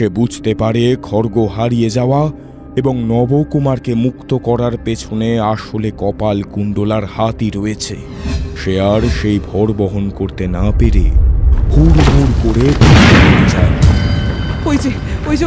সে বুঝতে পারে খড়গ হারিয়ে যাওয়া এবং নবকুমারকে মুক্ত করার পেছনে আসলে কপাল কুণ্ডলার হাতই রয়েছে। সে আর সেই ভর বহন করতে না পেরে হুড় হুড় করে যায়।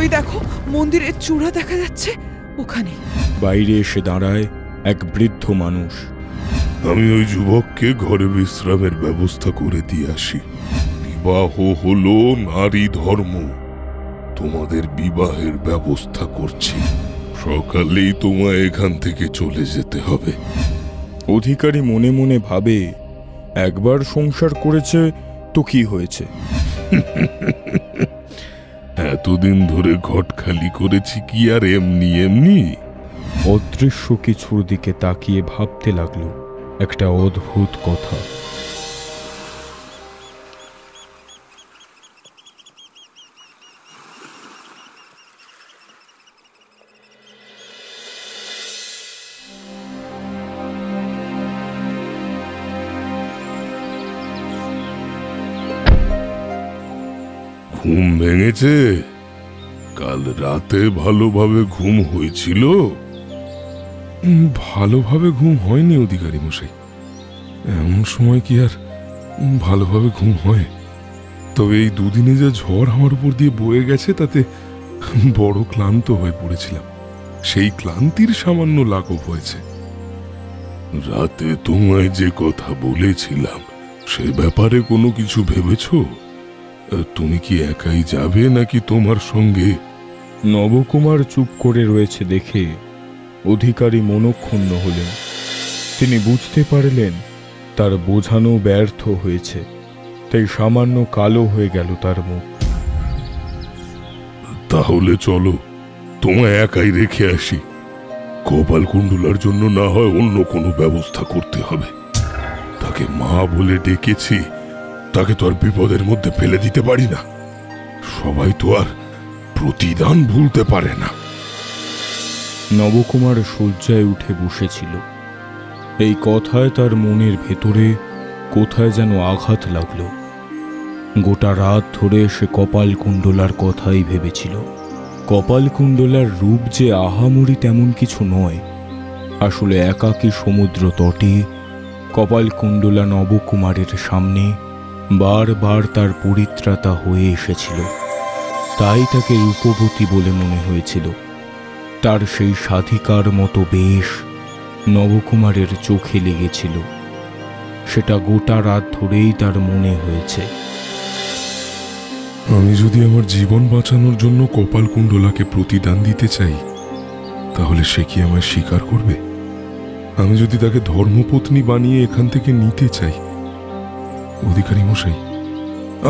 ওই দেখো, মন্দিরের চূড়া দেখা যাচ্ছে ওখানে। বাইরে এসে দাঁড়ায় এক বৃদ্ধ মানুষ। আমি ওই যুবককে ঘরে বিশ্রামের ব্যবস্থা করে দিয়ে আসি। বিবাহ হলো নারী ধর্ম, তোমাদের বিবাহের ব্যবস্থা করছি। সকালেই তোমায় এখান থেকে চলে যেতে হবে। অধিকারী মনে মনে ভাবে, একবার সংসার করেছে তো কি হয়েছে? এতদিন ধরে ঘট খালি করেছি কি আর এমনি এমনি? অদৃশ্য কিছুর দিকে তাকিয়ে ভাবতে লাগলো একটা অদ্ভুত কথা। ঘুম ভেঙেছে? কাল রাতে ভালোভাবে ঘুম হয়েছিল? ভালোভাবে ঘুম হয়নি অধিকারী মশাই। এমন সময় কি আর ভালোভাবে ঘুম হয়? তবে এই দুদিনে যে ঝড় আমার উপর দিয়ে বয়ে গেছে তাতে বড় ক্লান্ত হয়ে পড়েছিলাম। সেই ক্লান্তির সামান্য লাঘব হয়েছে। রাতে তোমায় যে কথা বলেছিলাম সে ব্যাপারে কোনো কিছু ভেবেছো? তুমি কি একাই যাবে নাকি তোমার সঙ্গে? নবকুমার চুপ করে রয়েছে দেখে অধিকারী মনক্ষুণ্ণ হলেন। তিনি বুঝতে পারলেন তার বোঝানো ব্যর্থ হয়েছে, তাই সামান্য কালো হয়ে গেল তার মুখ। তাহলে চলো, তোমায় একাই রেখে আসি। কপাল কুণ্ডলার জন্য না হয় অন্য কোনো ব্যবস্থা করতে হবে। তাকে মা বলে ডেকেছি, তাকে তো আর বিপদের মধ্যে ফেলে দিতে পারি না। সবাই তো আর প্রতিদান ভুলতে পারে না। নবকুমার শয্যায় উঠে বসেছিল। এই কথায় তার মনের ভেতরে কোথায় যেন আঘাত লাগল। গোটা রাত ধরে সে কপাল কুণ্ডলার কথাই ভেবেছিল। কপাল কুণ্ডলার রূপ যে আহামরি তেমন কিছু নয়। আসলে একাকী সমুদ্র তটে কপাল কুণ্ডলা নবকুমারের সামনে বারবার তার পরিত্রাতা হয়ে এসেছিল, তাই তাকে রূপবতী বলে মনে হয়েছিল। তার সেই সাধিকার মতো বেশ নবকুমারের চোখে লেগেছিল। সেটা গোটা রাত ধরেই তার মনে হয়েছে। আমি যদি আমার জীবন বাঁচানোর জন্য কপাল কুণ্ডলাকে প্রতিদান দিতে চাই, তাহলে সে কি আমায় স্বীকার করবে? আমি যদি তাকে ধর্মপত্নী বানিয়ে এখান থেকে নিতে চাই, অধিকারী মশাই,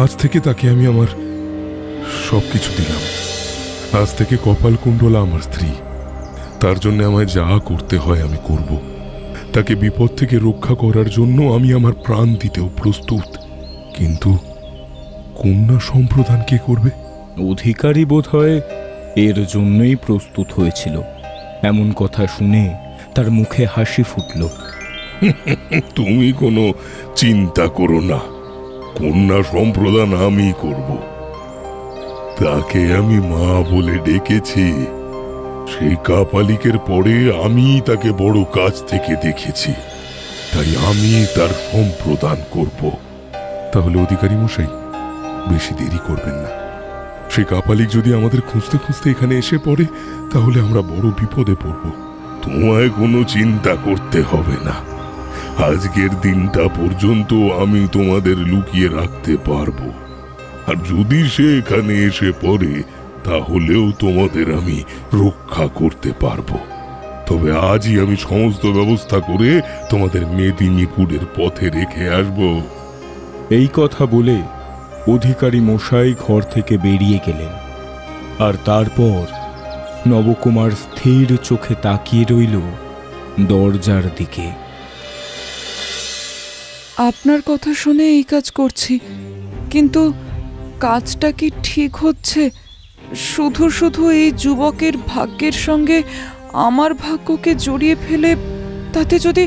আজ থেকে তাকে আমি আমার সবকিছু দিলাম। আজ থেকে কপাল কুণ্ডলা আমার স্ত্রী। তার জন্য আমায় যা করতে হয় আমি করব। তাকে বিপদ থেকে রক্ষা করার জন্য আমি আমার প্রাণ দিতেও প্রস্তুত। কিন্তু কন্যা সম্প্রদান কে করবে? অধিকারী বোধহয় এর জন্যই প্রস্তুত হয়েছিল। এমন কথা শুনে তার মুখে হাসি ফুটল। তুমি কোনো চিন্তা করো না, কন্যা সম্প্রদান আমি করব। তাকে আমি মা বলে ডেকেছি। সেই কাপালিকের পরে আমি তাকে বড় কাছ থেকে দেখেছি, তাই আমি তার সম্প্রদান করব। তাহলে অধিকারী মশাই, বেশি দেরি করবেন না। সে কাপালিক যদি আমাদের খুঁজতে খুঁজতে এখানে এসে পড়ে, তাহলে আমরা বড় বিপদে পড়ব। তোমায় কোনো চিন্তা করতে হবে না। আজকের দিনটা পর্যন্ত আমি তোমাদের লুকিয়ে রাখতে পারবো। আর যদি সে এখানে এসে পড়ে, তাহলেও তোমাদের আমি রক্ষা করতে পারবো। তবে আজই আমি সমস্ত ব্যবস্থা করে তোমাদের মেদিনীপুরের পথে রেখে আসব। এই কথা বলে অধিকারী মশাই ঘর থেকে বেরিয়ে গেলেন। আর তারপর নবকুমার স্থির চোখে তাকিয়ে রইল দরজার দিকে। আপনার কথা শুনে এই কাজ করছি, কিন্তু কাজটা কি ঠিক হচ্ছে? শুধু শুধু এই যুবকের ভাগ্যের সঙ্গে আমার ভাগ্যকে জড়িয়ে ফেলে তাতে যদি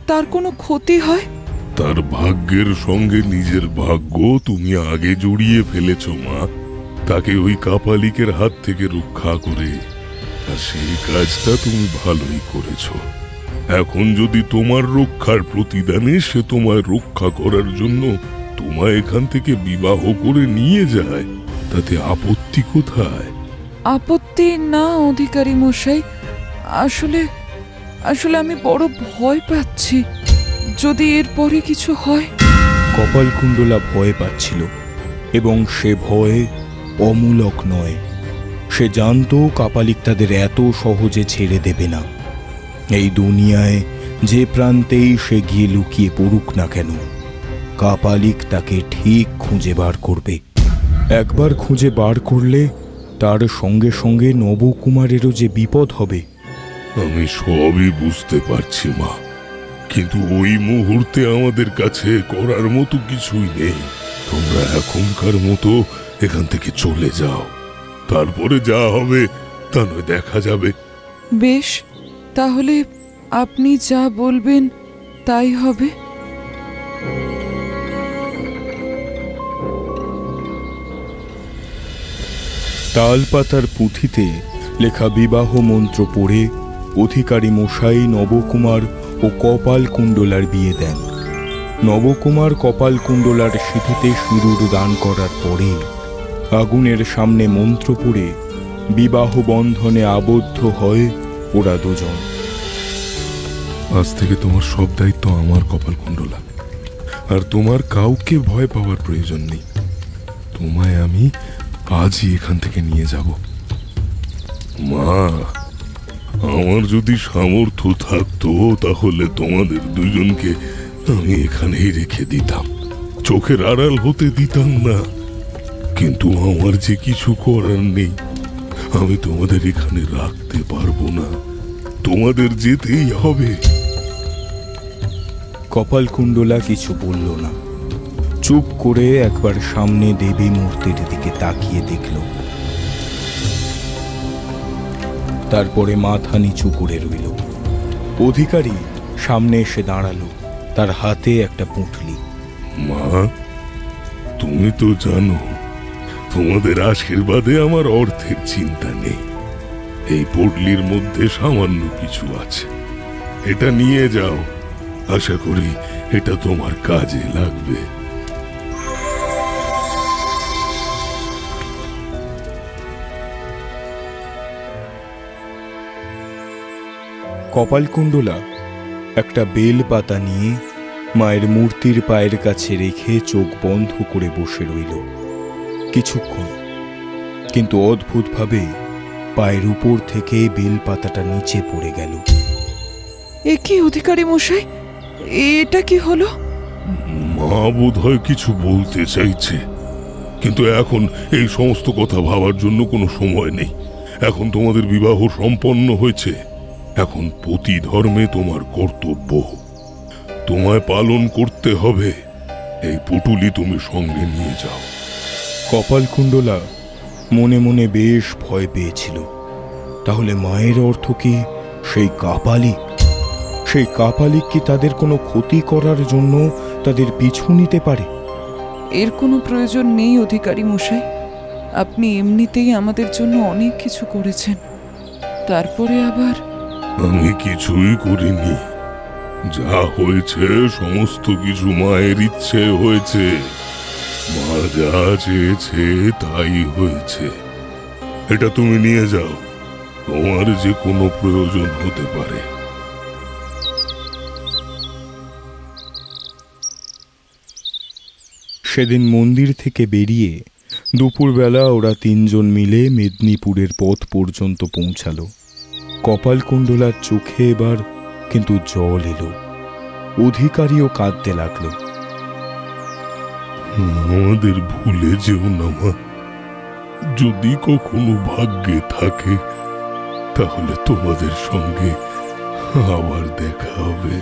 তার কোনো ক্ষতি হয়? তার ভাগ্যের সঙ্গে নিজের ভাগ্য তুমি আগে জড়িয়ে ফেলেছ মা। তাকে ওই কাপালিকের হাত থেকে রক্ষা করে, আর সেই কাজটা তুমি ভালোই করেছো। এখন যদি তোমার রক্ষার প্রতিদানে সে তোমায় রক্ষা করার জন্য তোমায় এখান থেকে বিবাহ করে নিয়ে যায়, তাতে আপত্তি কোথায়? আপত্তি না অধিকারী মশাই, আসলে আসলে আমি বড় ভয় পাচ্ছি, যদি এরপরে কিছু হয়। কপালকুণ্ডলা ভয় পাচ্ছিল, এবং সে ভয় অমূলক নয়। সে জানতো কাপালিক তাদের এত সহজে ছেড়ে দেবে না। এই দুনিয়ায় যে প্রান্তেই সে গিয়ে লুকিয়ে পড়ুক না কেন, কাপালিক তাকে ঠিক খুঁজে বার করবে। একবার খুঁজে বার করলে তার সঙ্গে সঙ্গে নবকুমারেরও যে বিপদ হবে। আমি সবই বুঝতে পারছি মা, কিন্তু ওই মুহূর্তে আমাদের কাছে করার মতো কিছুই নেই। তোমরা এখনকার মতো এখান থেকে চলে যাও, তারপরে যা হবে তা নয় দেখা যাবে। বেশ, তাহলে আপনি যা বলবেন তাই হবে। তালপাতার পুঁথিতে লেখা বিবাহ মন্ত্র পড়ে অধিকারী মশাই নবকুমার ও কপালকুণ্ডলার বিয়ে দেন। নবকুমার কপালকুণ্ডলার সিঁথিতে সিঁদুর দান করার পরে আগুনের সামনে মন্ত্র পড়ে বিবাহ বন্ধনে আবদ্ধ হয় ওরা দুজন। আজ থেকে তোমার সব দায়িত্ব আমার, কপালকুণ্ডলা। আর তোমার কাউকে ভয় পাওয়ার প্রয়োজন নেই। তোমায় আমি আজই এখান থেকে নিয়ে যাব। মা, আমার যদি সামর্থ্য থাকতো তাহলে তোমাদের দুজনকে আমি এখানেই রেখে দিতাম, চোখের আড়াল হতে দিতাম না। কিন্তু আমার যে কিছু করার নেই, আমি তোমাদের এখানে রাখতে পারবো না, তোমাদের যেতেই হবে। কপালকুণ্ডলা কিছু বলল না, চুপ করে একবার সামনে দেবী মূর্তির দিকে তাকিয়ে দেখল। তারপরে মাথা নিচু করে রইল। অধিকারী সামনে এসে দাঁড়ালো, তার হাতে একটা পুঁটলি। মা, তুমি তো জানো তোমাদের আশীর্বাদে আমার অর্থের চিন্তা নেই। এই পটলির মধ্যে সামান্য কিছু আছে, এটা নিয়ে যাও, আশা করি এটা তোমার কাজে লাগবে। কপালকুণ্ডলা একটা বেল পাতা নিয়ে মায়ের মূর্তির পায়ের কাছে রেখে চোখ বন্ধ করে বসে রইল কিছুক্ষণ। কিন্তু অদ্ভুতভাবে পায়ের উপর থেকে বেল পাতাটা নিচে পড়ে গেল। এ কি অধিকারী মশাই, এটা কি হলো? মা বোধহয় কিছু বলতে চাইছে, কিন্তু এখন এই সমস্ত কথা ভাবার জন্য কোনো সময় নেই। এখন তোমাদের বিবাহ সম্পন্ন হয়েছে, এখন পতি ধর্মে তোমার কর্তব্য, তোমায় পালন করতে হবে। এই পুটুলি তুমি সঙ্গে নিয়ে যাও। কপালকুণ্ডলা মনে মনে বেশ ভয় পেয়েছিল। তাহলে মায়ের অর্থ কি সেই কাপালিক? সেই কাপালিক কি তাদের কোনো ক্ষতি করার জন্য তাদের পিছু নিতে পারে? এর কোনো প্রয়োজন নেই অধিকারী মশাই, আপনি এমনিতেই আমাদের জন্য অনেক কিছু করেছেন। তারপরে আবার আমি কিছুই করিনি, যা হয়েছে সমস্ত কিছু মায়ের ইচ্ছে হয়েছে। মা যা চেয়েছে তাই হয়েছে। এটা তুমি নিয়ে যাও, তোমার যে কোনো প্রয়োজন হতে পারে। সেদিন মন্দির থেকে বেরিয়ে দুপুরবেলা ওরা তিনজন মিলে মেদিনীপুরের পথ পর্যন্ত পৌঁছালো। কপালকুণ্ডলার চোখে এবার কিন্তু জল এলো। অধিকারীও কাঁদতে লাগলো। আমাদের ভুলে যেও না মা, যদি কখনো ভাগ্যে থাকে তাহলে তোমাদের সঙ্গে আবার দেখা হবে।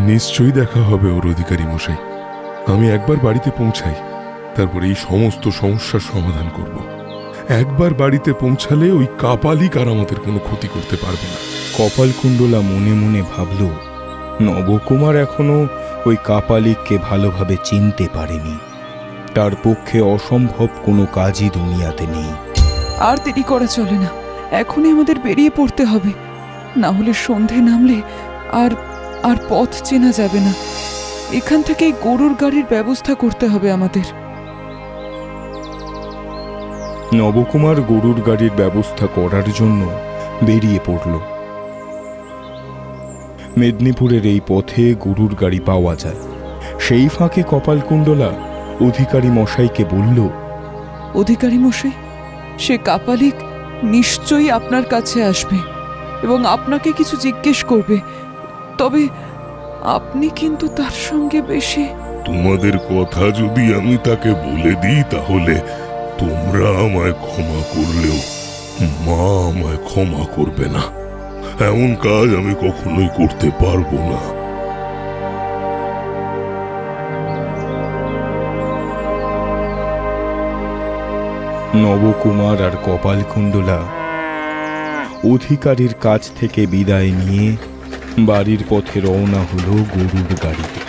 নিশ্চয়ই দেখা হবে ওর, অধিকারী মশাই। আমি একবার বাড়িতে পৌঁছাই, তারপরে এই সমস্ত সমস্যার সমাধান করব। একবার বাড়িতে পৌঁছালে ওই কাপালিক আর আমাদের কোনো ক্ষতি করতে পারবে না। কপালকুণ্ডলা মনে মনে ভাবল, নবকুমার এখনো ওই কাপালিককে ভালোভাবে চিনতে পারেনি। তার পক্ষে অসম্ভব কোনো কাজই দুনিয়াতে নেই। আর দেরি করা চলে না, এখনই আমাদের বেরিয়ে পড়তে হবে, না হলে সন্ধে নামলে আর আর পথ চেনা যাবে না। এখান থেকেই গরুর গাড়ির ব্যবস্থা করতে হবে আমাদের। নবকুমার গরুর গাড়ির ব্যবস্থা করার জন্য বেরিয়ে পড়ল। মেদিনীপুরের এই পথে গরুর গাড়ি পাওয়া যায়। সেই ফাঁকে কপালকুণ্ডলা অধিকারী মশাইকে বলল, অধিকারী মশাই, সে কাপালিক নিশ্চয়ই আপনার কাছে আসবে এবং আপনাকে কিছু জিজ্ঞেস করবে, তবে আপনি কিন্তু তার সঙ্গে বেশি। তোমাদের কথা যদি আমি তাকে বলে দিই তাহলে তোমরা আমায় ক্ষমা করলেও মা আমায় ক্ষমা করবে না। এমন কাজ আমি কখনোই করতে পারবো না। নবকুমার আর কপালকুণ্ডলা অধিকারীর কাছ থেকে বিদায় নিয়ে বাড়ির পথে রওনা হলো গরুর গাড়িতে।